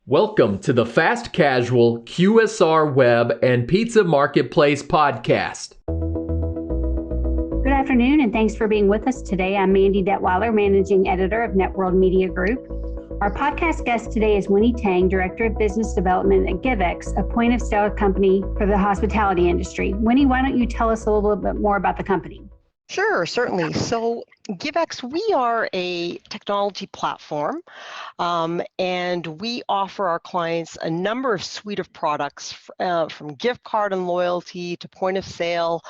Welcome to the Fast Casual QSR Web and Pizza Marketplace podcast. Good afternoon, and thanks for being with us today. I'm Mandy Detweiler, Managing Editor of Networld Media Group. Our podcast guest today is Winnie Tang, Director of Business Development at Givex, a point-of-sale company for the hospitality industry. Winnie, why don't you tell us a little bit more about the company? Sure, certainly. So Givex, we are a technology platform, and we offer our clients a number of suite of products from gift card and loyalty to point of sale,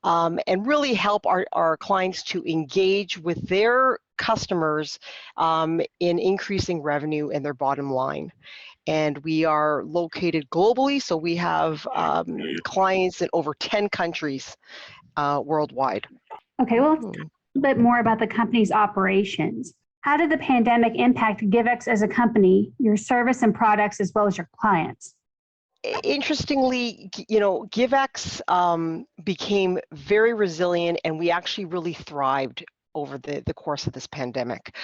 and really help our clients to engage with their customers in increasing revenue and their bottom line. And we are located globally, so we have clients in over 10 countries worldwide. Okay, well, let's talk a bit more about the company's operations. How did the pandemic impact Givex as a company, your service and products, as well as your clients? Interestingly, Givex became very resilient, and we actually really thrived over the course of this pandemic.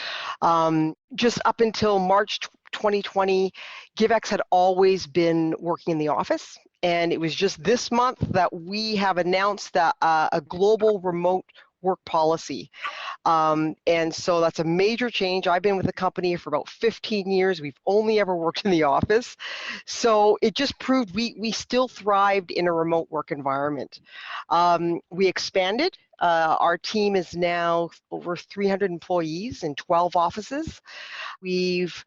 Just up until March 2020, Givex had always been working in the office, and it was just this month that we have announced that a global remote work policy. And so that's a major change. I've been with the company for about 15 years. We've only ever worked in the office. So it just proved we still thrived in a remote work environment. We expanded. Our team is now over 300 employees in 12 offices. We've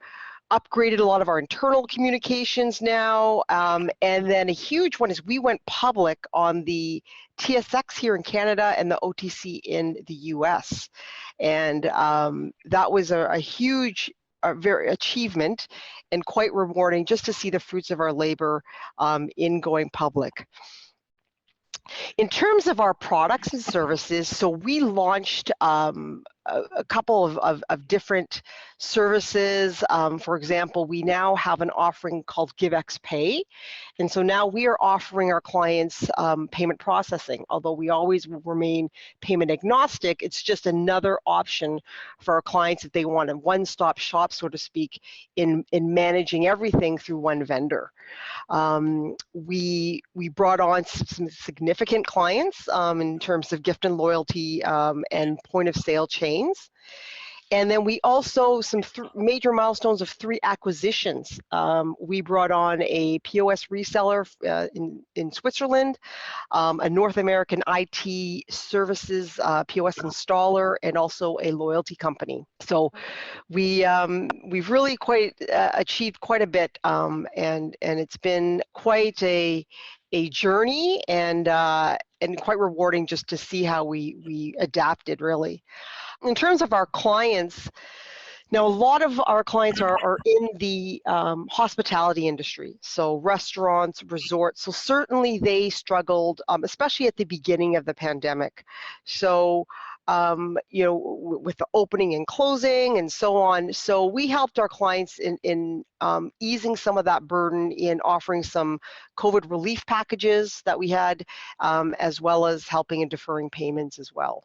upgraded a lot of our internal communications now, and then a huge one is we went public on the TSX here in Canada and the OTC in the US, and that was a huge very achievement and quite rewarding just to see the fruits of our labor in going public. In terms of our products and services, so we launched a couple of different services. For example, we now have an offering called Givex Pay. And so now we are offering our clients payment processing. Although we always will remain payment agnostic, it's just another option for our clients if they want a one-stop shop, so to speak, in managing everything through one vendor. We brought on some significant clients in terms of gift and loyalty and point of sale chains. And then we also, some major milestones of 3 acquisitions. We brought on a POS reseller in Switzerland, a North American IT services POS installer, and also a loyalty company. So we've really achieved quite a bit, and it's been quite a journey and quite rewarding just to see how we adapted, really. In terms of our clients, now a lot of our clients are in the hospitality industry, so restaurants, resorts. So certainly they struggled, especially at the beginning of the pandemic. So with the opening and closing and so on. So we helped our clients in easing some of that burden in offering some COVID relief packages that we had, as well as helping in deferring payments as well.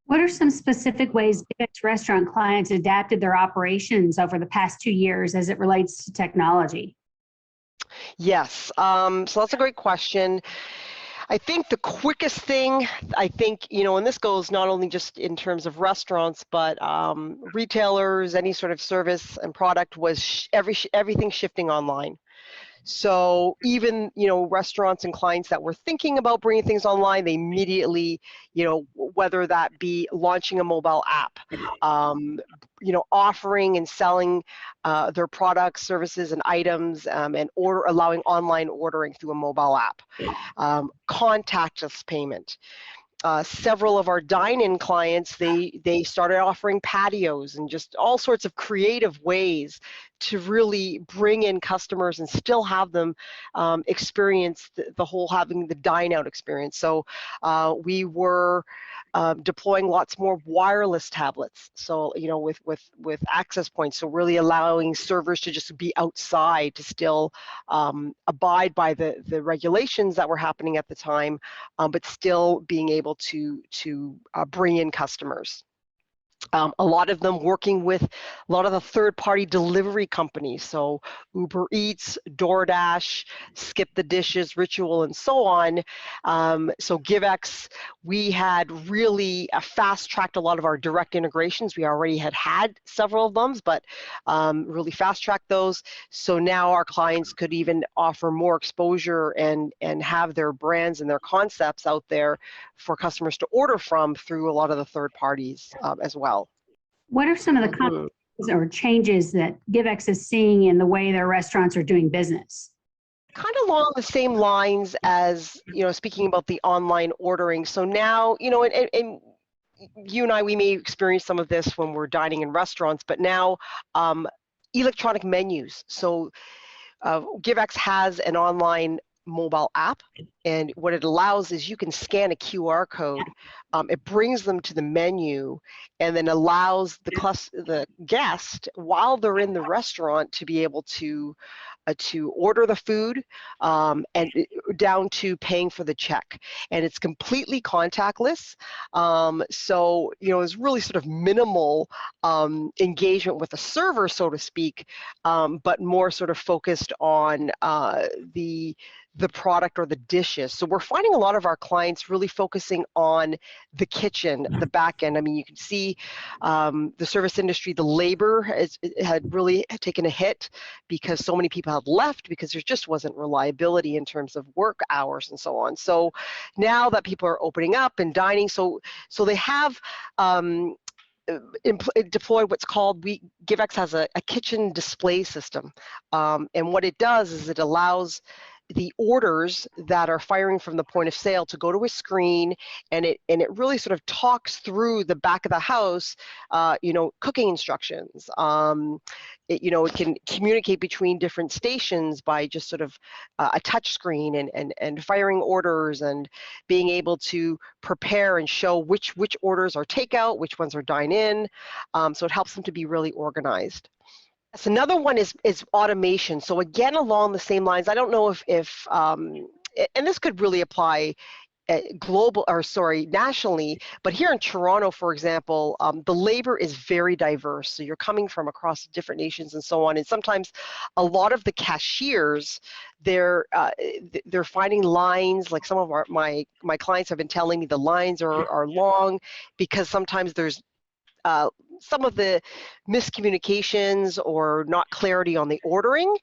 What are some specific ways Givex restaurant clients adapted their operations over the past 2 years as it relates to technology? Yes, so that's a great question. I think the quickest thing, and this goes not only just in terms of restaurants, but retailers, any sort of service and product, was everything shifting online. So even, restaurants and clients that were thinking about bringing things online, they immediately, whether that be launching a mobile app, offering and selling their products, services, and items, and allowing online ordering through a mobile app, contactless payment. Several of our dine-in clients, they started offering patios and just all sorts of creative ways to really bring in customers and still have them experience the whole having the dine-out experience. So we were deploying lots more wireless tablets, so with access points, so really allowing servers to just be outside to still abide by the regulations that were happening at the time, but still being able to bring in customers. A lot of them working with a lot of the third-party delivery companies, so Uber Eats, DoorDash, Skip the Dishes, Ritual, and so on. So Givex, we had really fast-tracked a lot of our direct integrations. We already had several of them, but really fast-tracked those. So now our clients could even offer more exposure and have their brands and their concepts out there for customers to order from through a lot of the third parties as well. What are some of the Mhm. or changes that Givex is seeing in the way their restaurants are doing business? Kind of along the same lines as, speaking about the online ordering. So now, and you and I, we may experience some of this when we're dining in restaurants, but now electronic menus. So Givex has an online mobile app, and what it allows is you can scan a QR code. It brings them to the menu, and then allows the guest, while they're in the restaurant, to be able to order the food, and down to paying for the check. And it's completely contactless. So, it's really sort of minimal engagement with the server, so to speak, but more sort of focused on the product or the dishes. So we're finding a lot of our clients really focusing on the kitchen, the back end. I mean, you can see the service industry, the labor had really taken a hit because so many people have left because there just wasn't reliability in terms of work hours and so on. So now that people are opening up and dining, so they have deployed what's called, Givex has a kitchen display system, and what it does is it allows the orders that are firing from the point of sale to go to a screen, and it really sort of talks through the back of the house, cooking instructions. It can communicate between different stations by just sort of a touch screen, and firing orders and being able to prepare and show which orders are takeout, which ones are dine in. So it helps them to be really organized. Yes, another one is automation. So again, along the same lines, I don't know if and this could really apply nationally, but here in Toronto, for example, the labor is very diverse. So you're coming from across different nations and so on. And sometimes a lot of the cashiers, they're finding lines, like some of my clients have been telling me the lines are long because sometimes there's some of the miscommunications or not clarity on the ordering.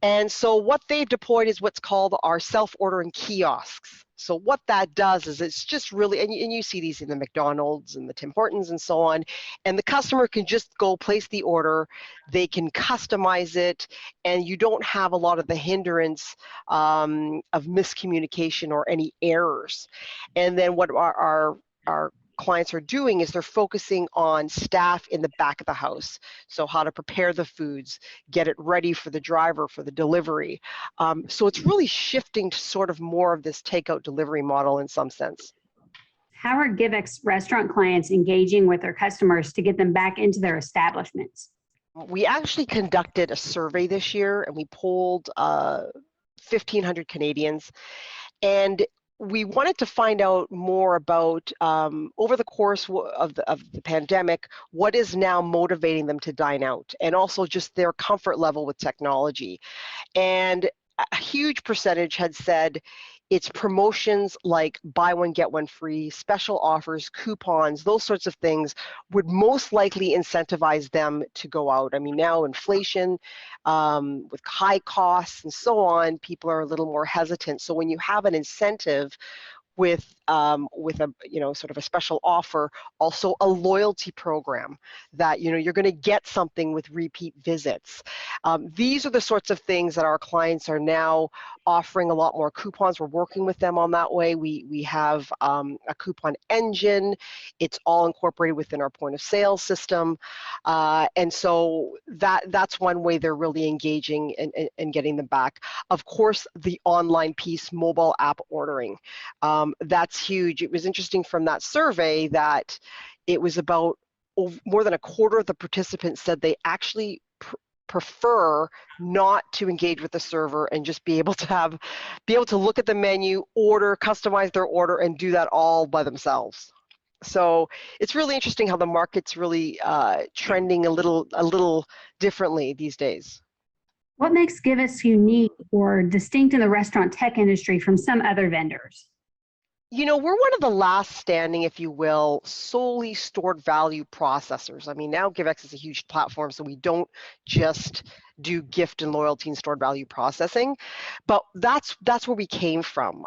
And so what they've deployed is what's called our self-ordering kiosks. So what that does is it's just really, and you see these in the McDonald's and the Tim Hortons and so on, and the customer can just go place the order, they can customize it, and you don't have a lot of the hindrance of miscommunication or any errors. And then what our clients are doing is they're focusing on staff in the back of the house. So how to prepare the foods, get it ready for the driver for the delivery. So it's really shifting to sort of more of this takeout delivery model in some sense. How are Givex restaurant clients engaging with their customers to get them back into their establishments? We actually conducted a survey this year, and we polled 1,500 Canadians, and we wanted to find out more about, over the course of the pandemic, what is now motivating them to dine out, and also just their comfort level with technology. And a huge percentage had said it's promotions like buy one, get one free, special offers, coupons, those sorts of things would most likely incentivize them to go out. I mean, now inflation, with high costs and so on, people are a little more hesitant. So when you have an incentive with a sort of a special offer, also a loyalty program that you're going to get something with repeat visits. These are the sorts of things that our clients are now offering a lot more coupons. We're working with them on that way. We have a coupon engine. It's all incorporated within our point of sale system, and so that's one way they're really engaging and getting them back. Of course, the online piece, mobile app ordering. That's huge. It was interesting from that survey that it was about more than a quarter of the participants said they actually prefer not to engage with the server and just be able to look at the menu, order, customize their order, and do that all by themselves. So it's really interesting how the market's really trending a little differently these days. What makes Givex unique or distinct in the restaurant tech industry from some other vendors? You know, we're one of the last standing, if you will, solely stored value processors. I mean, now Givex is a huge platform, so we don't just do gift and loyalty and stored value processing, but that's where we came from.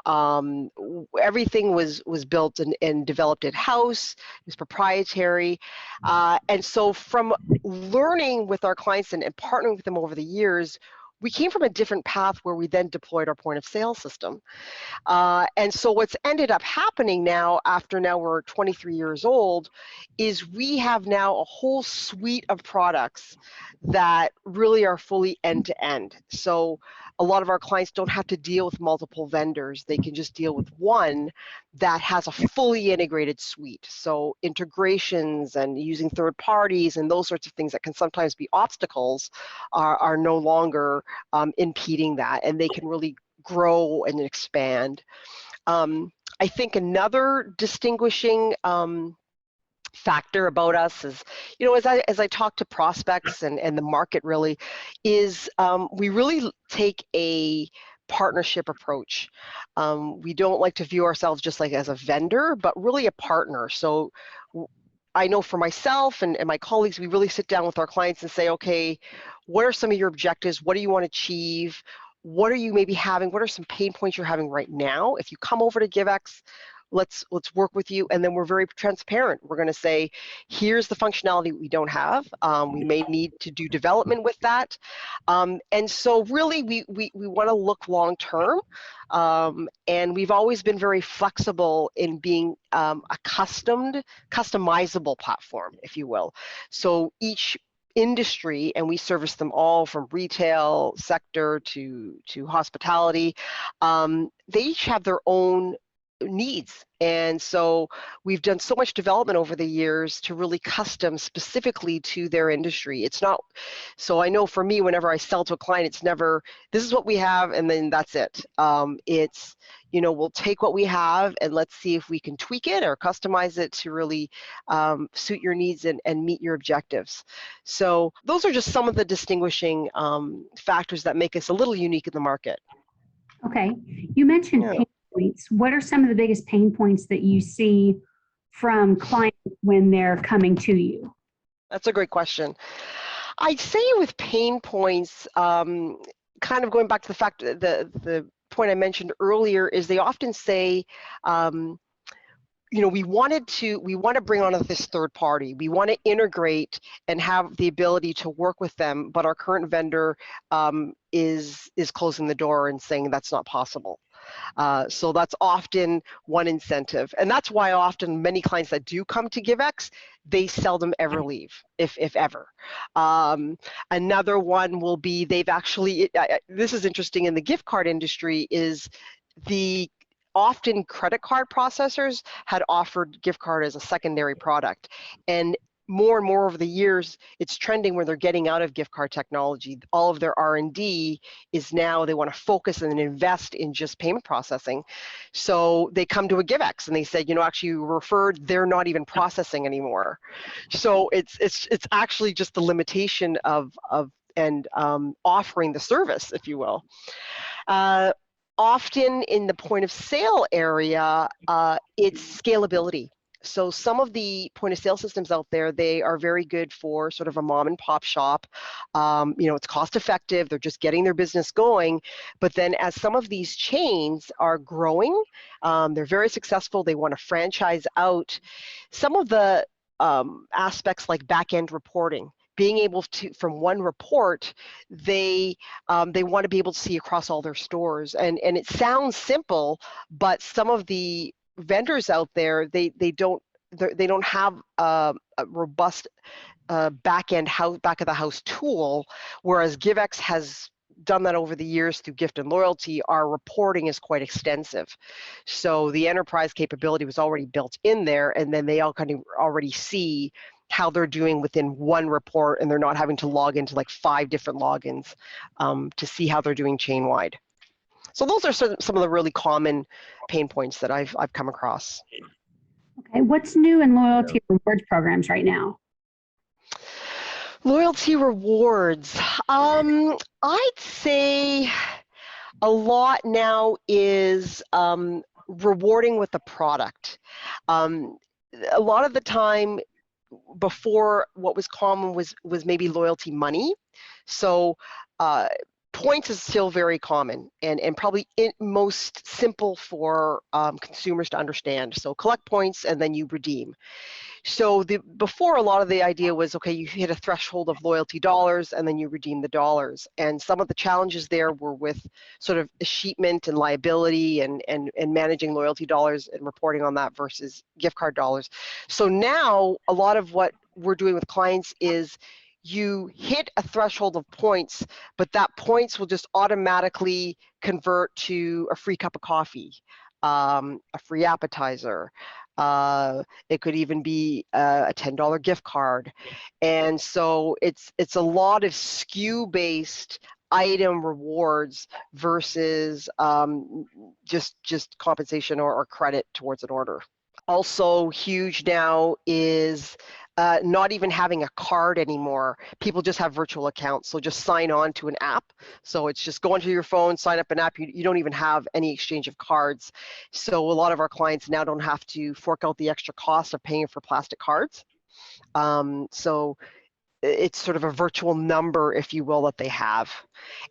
Everything was built and developed in house. It was proprietary, and so from learning with our clients and partnering with them over the years, we came from a different path where we then deployed our point of sale system. And so what's ended up happening now, after now we're 23 years old, is we have now a whole suite of products that really are fully end-to-end. So a lot of our clients don't have to deal with multiple vendors. They can just deal with one that has a fully integrated suite. So integrations and using third parties and those sorts of things that can sometimes be obstacles are no longer impeding that, and they can really grow and expand. I think another distinguishing factor about us is, you know, as I talk to prospects and the market really, is we really take a partnership approach. We don't like to view ourselves just like as a vendor, but really a partner. So I know for myself and my colleagues, we really sit down with our clients and say, okay, what are some of your objectives? What do you want to achieve? What are you maybe having? What are some pain points you're having right now? If you come over to Givex, let's work with you. And then we're very transparent. We're going to say, here's the functionality we don't have. We may need to do development with that. And so really we want to look long term. And we've always been very flexible in being a customizable platform, if you will. So each industry, and we service them all from retail sector to hospitality, they each have their own needs. And so we've done so much development over the years to really custom specifically to their industry. It's not, so I know for me, whenever I sell to a client, it's never, this is what we have, and then that's it. It's, you know, we'll take what we have and let's see if we can tweak it or customize it to really suit your needs and meet your objectives. So those are just some of the distinguishing factors that make us a little unique in the market. Okay. You mentioned Yeah. pain points. What are some of the biggest pain points that you see from clients when they're coming to you? That's a great question. I'd say with pain points, kind of going back to the fact that the point I mentioned earlier is they often say, you know, we want to bring on this third party. We want to integrate and have the ability to work with them, but our current vendor is closing the door and saying that's not possible. So that's often one incentive. And that's why often many clients that do come to Givex, they seldom ever leave, if ever. Another one will be they've actually, this is interesting in the gift card industry, is the often credit card processors had offered gift card as a secondary product. And more over the years, it's trending where they're getting out of gift card technology. All of their R&D is now, they want to focus and invest in just payment processing. So they come to a Givex and they say, you know, actually you referred, they're not even processing anymore. So it's actually just the limitation of offering the service, if you will. Often in the point of sale area, it's scalability. So some of the point of sale systems out there, they are very good for sort of a mom and pop shop. You know, it's cost effective. They're just getting their business going. But then as some of these chains are growing, they're very successful. They want to franchise out. Some of the aspects like back-end reporting, being able to, from one report, they want to be able to see across all their stores. And it sounds simple, but some of the vendors out there, they don't have a robust back of the house tool, whereas Givex has done that over the years through gift and loyalty. Our reporting is quite extensive. So the enterprise capability was already built in there, and then they all kind of already see how they're doing within one report, and they're not having to log into like 5 different logins to see how they're doing chain wide. So those are some of the really common pain points that I've come across. Okay. Okay, what's new in loyalty rewards programs right now? Loyalty rewards. I'd say a lot now is rewarding with a product. Um, a lot of the time before, what was common was maybe loyalty money. So points is still very common and probably most simple for consumers to understand. So collect points and then you redeem. So before, a lot of the idea was, okay, you hit a threshold of loyalty dollars and then you redeem the dollars. And some of the challenges there were with sort of escheatment and liability and managing loyalty dollars and reporting on that versus gift card dollars. So now a lot of what we're doing with clients is you hit a threshold of points, but that points will just automatically convert to a free cup of coffee, a free appetizer. It could even be a $10 gift card. And so it's a lot of SKU-based item rewards versus just compensation or credit towards an order. Also huge now is not even having a card anymore. People just have virtual accounts, so just sign on to an app. So it's just go onto your phone, sign up an app. You don't even have any exchange of cards. So a lot of our clients now don't have to fork out the extra cost of paying for plastic cards. So it's sort of a virtual number, if you will, that they have.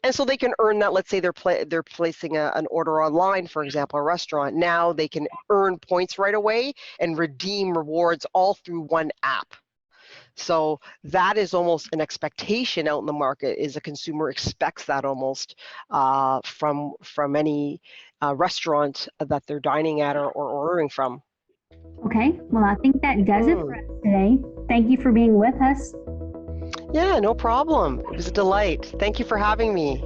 And so they can earn that. Let's say they're placing an order online, for example, a restaurant. Now they can earn points right away and redeem rewards all through one app. So that is almost an expectation out in the market, is a consumer expects that almost from any restaurant that they're dining at or ordering from. Okay, well, I think that does it for us today. Thank you for being with us. Yeah, no problem. It was a delight. Thank you for having me.